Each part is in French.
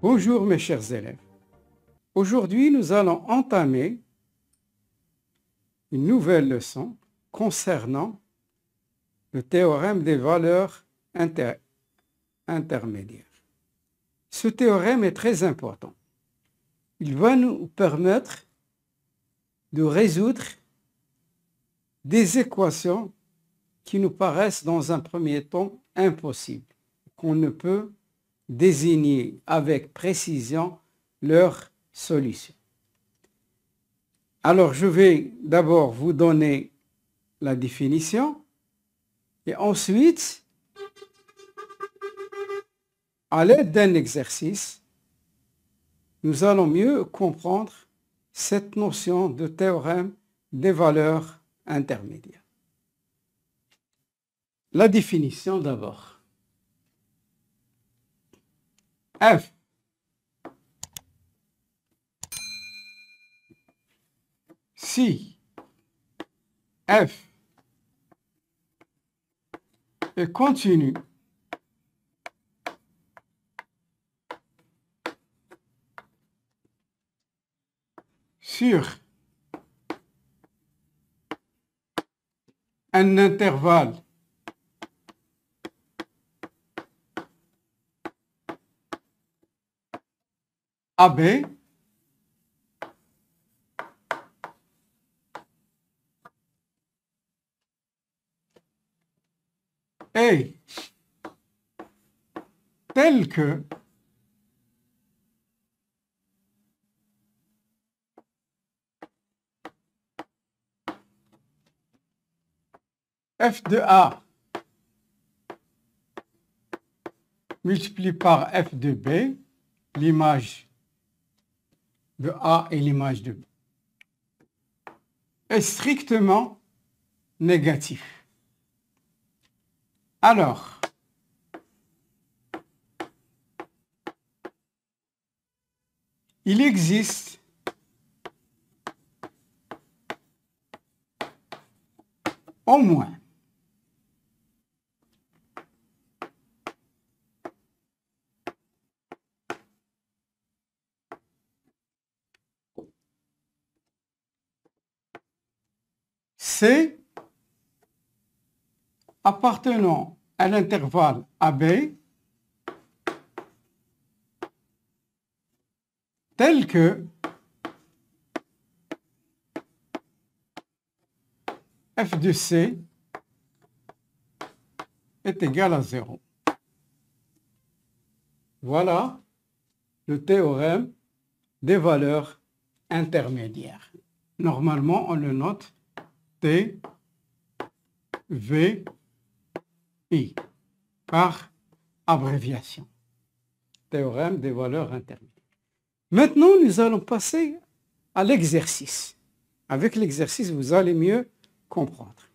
Bonjour mes chers élèves. Aujourd'hui, nous allons entamer une nouvelle leçon concernant le théorème des valeurs intermédiaires. Ce théorème est très important. Il va nous permettre de résoudre des équations qui nous paraissent dans un premier temps impossibles, qu'on ne peut désigner avec précision leur solution. Alors, je vais d'abord vous donner la définition et ensuite, à l'aide d'un exercice, nous allons mieux comprendre cette notion de théorème des valeurs intermédiaires. La définition d'abord. F si F est continu sur un intervalle AB, est tel que f de A multiplié par f de B, l'image de A et l'image de B, est strictement négatif. Alors, il existe au moins C appartenant à l'intervalle AB tel que f de C est égal à 0. Voilà le théorème des valeurs intermédiaires. Normalement, on le note T, V, I par abréviation. Théorème des valeurs intermédiaires. Maintenant, nous allons passer à l'exercice. Avec l'exercice, vous allez mieux comprendre.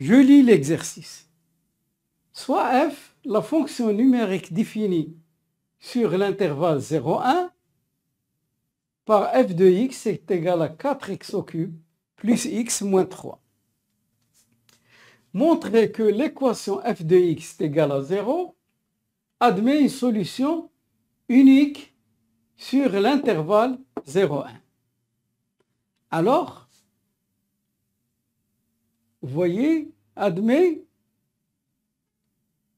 Je lis l'exercice. Soit f, la fonction numérique définie sur l'intervalle 0,1 par f de x est égal à 4x au cube plus x moins 3. Montrez que l'équation f de x est égale à 0 admet une solution unique sur l'intervalle 0,1. Alors, vous voyez, admet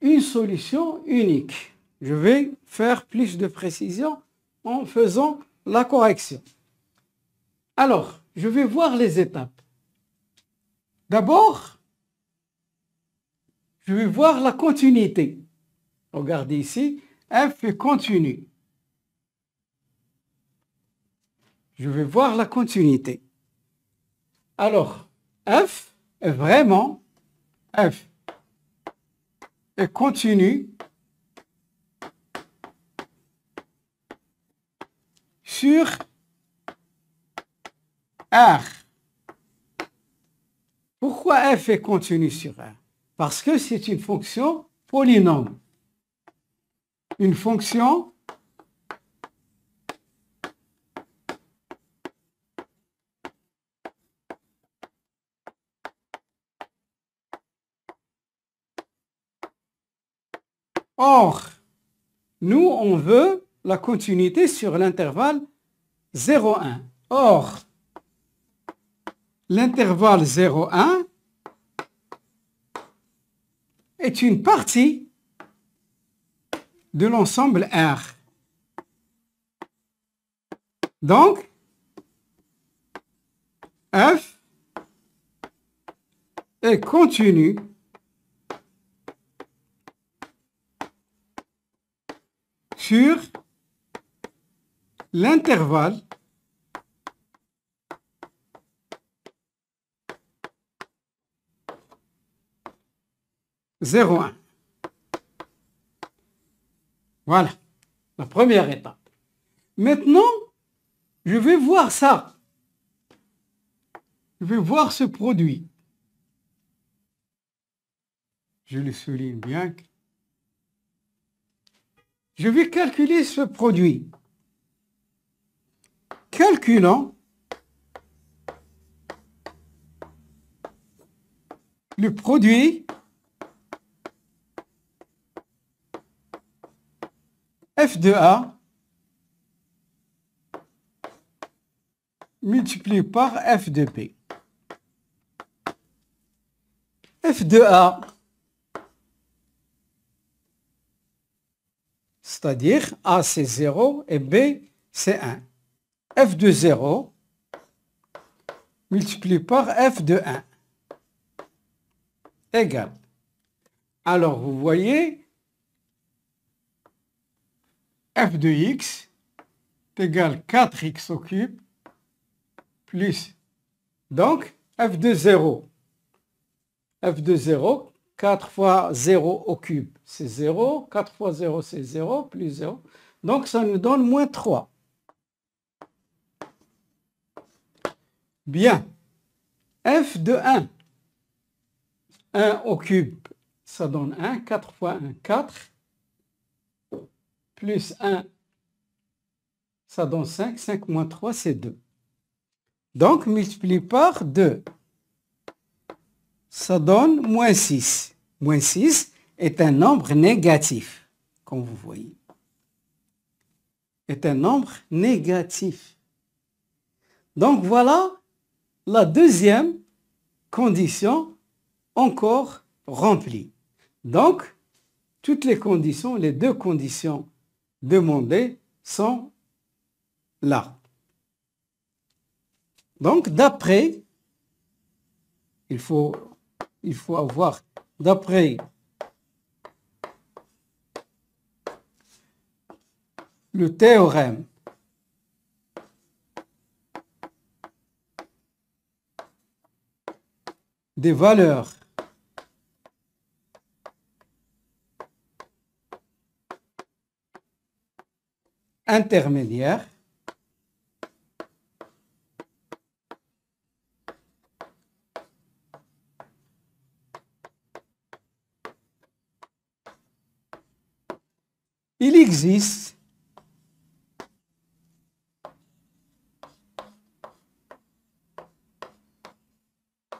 une solution unique. Je vais faire plus de précision en faisant la correction. Alors, je vais voir les étapes. D'abord, je vais voir la continuité. Regardez ici, f est continu. Je vais voir la continuité. Alors, f est vraiment, f est continu sur R. Pourquoi f est continu sur R? Parce que c'est une fonction polynôme. Une fonction or, nous, on veut la continuité sur l'intervalle 0,1. Or, l'intervalle 0,1 est une partie de l'ensemble R. Donc, F est continu sur l'intervalle 0,1. Voilà, la première étape. Maintenant, je vais voir ça. Je vais voir ce produit. Je le souligne bien. Je vais calculer ce produit. Calculant le produit F de A multiplié par F de B. F de A, c'est-à-dire A c'est 0 et B c'est 1. F de 0 multiplié par F de 1 égale. Alors vous voyez, F de x est égal à 4x au cube plus, donc F de 0. F de 0, 4 fois 0 au cube, c'est 0. 4 fois 0, c'est 0, plus 0. Donc, ça nous donne moins 3. Bien. F de 1. 1 au cube, ça donne 1. 4 fois 1, 4. Plus 1, ça donne 5. 5 moins 3, c'est 2. Donc, multiplie par 2. Ça donne moins 6. Moins 6 est un nombre négatif, comme vous voyez. Est un nombre négatif. Donc voilà la deuxième condition encore remplie. Donc, toutes les conditions, les deux conditions demandées sont là. Donc, d'après, il faut avoir, d'après le théorème des valeurs intermédiaires, il existe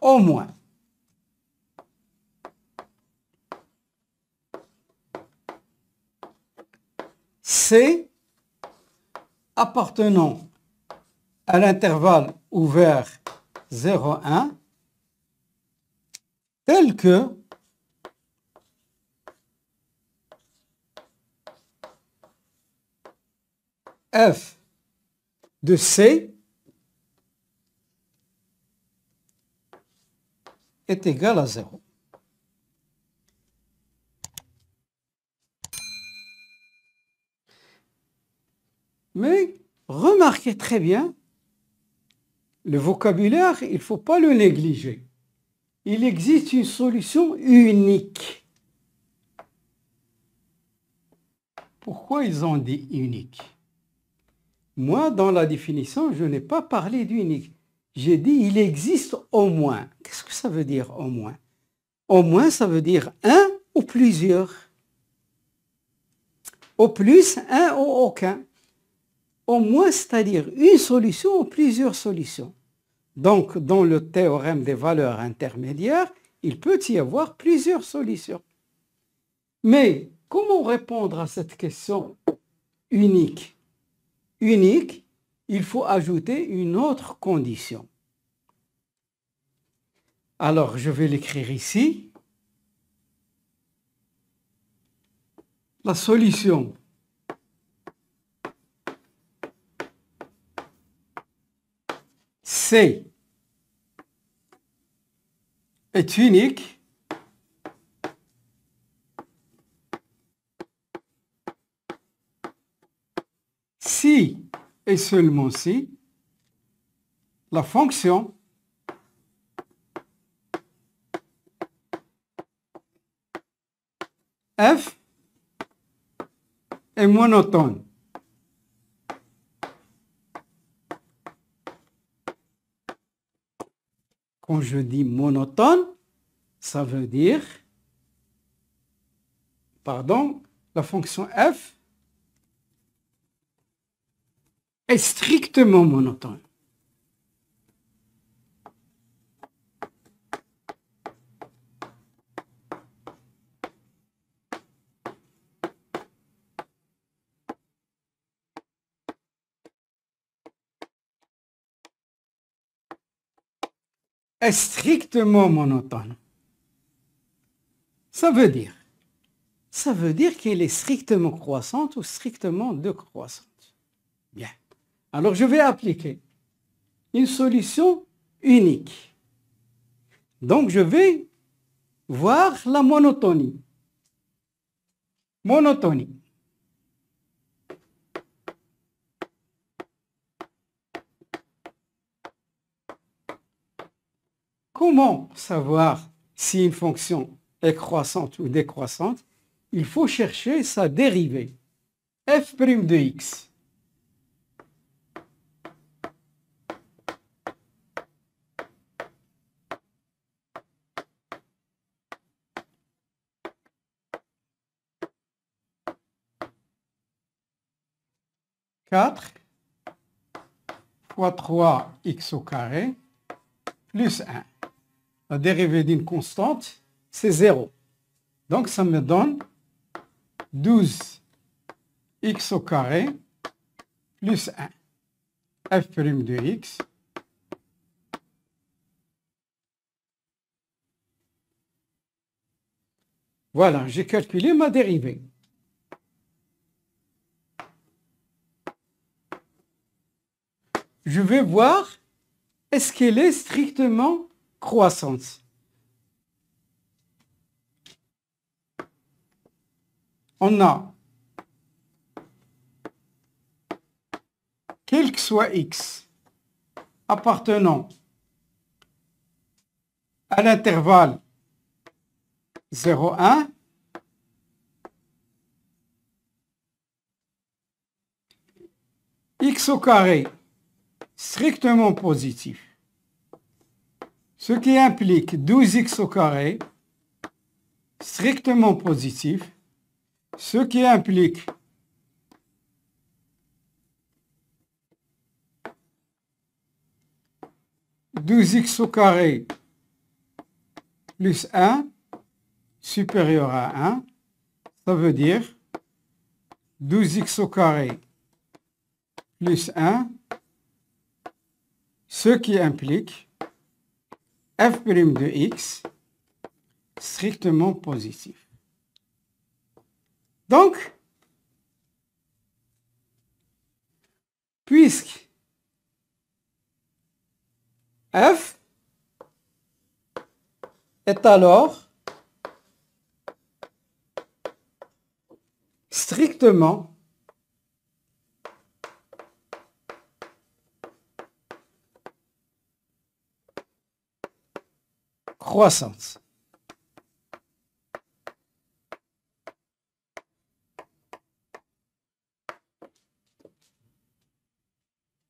au moins C appartenant à l'intervalle ouvert 0,1 tel que F de C est égal à 0. Mais remarquez très bien, le vocabulaire, il ne faut pas le négliger. Il existe une solution unique. Pourquoi ils ont dit unique? Moi, dans la définition, je n'ai pas parlé d'unique. J'ai dit il existe au moins. Qu'est-ce que ça veut dire au moins? Au moins, ça veut dire un ou plusieurs. Au plus, un ou aucun. Au moins, c'est-à-dire une solution ou plusieurs solutions. Donc, dans le théorème des valeurs intermédiaires, il peut y avoir plusieurs solutions. Mais comment répondre à cette question unique. Unique, il faut ajouter une autre condition. Alors, je vais l'écrire ici. La solution C est unique si et seulement si la fonction f est monotone. Quand je dis monotone, ça veut dire, la fonction f est strictement monotone. Est strictement monotone. Ça veut dire qu'elle est strictement croissante ou strictement décroissante. Bien. Alors, je vais appliquer une solution unique. Donc, je vais voir la monotonie. Monotonie. Comment savoir si une fonction est croissante ou décroissante? Il faut chercher sa dérivée. f' de x. Quatre fois 3x au carré plus 1. La dérivée d'une constante, c'est 0. Donc, ça me donne 12x au carré plus 1. f' de x. Voilà, j'ai calculé ma dérivée. Je vais voir, est-ce qu'elle est strictement croissante? On a, quel que soit x, appartenant à l'intervalle 0,1, x au carré strictement positif, ce qui implique 12x au carré strictement positif, ce qui implique x au carré plus 1 supérieur à 1, ça veut dire 12x au carré plus 1, ce qui implique f' de x strictement positif. Donc, puisque f est alors strictement croissante.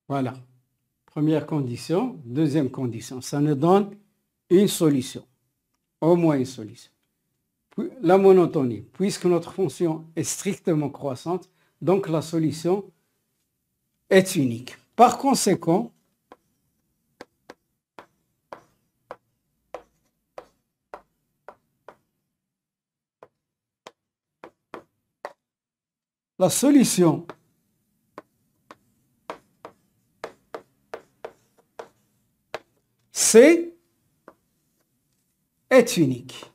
Voilà. Première condition. Deuxième condition. Ça nous donne une solution. Au moins une solution. La monotonie. Puisque notre fonction est strictement croissante, donc la solution est unique. Par conséquent, la solution C est unique.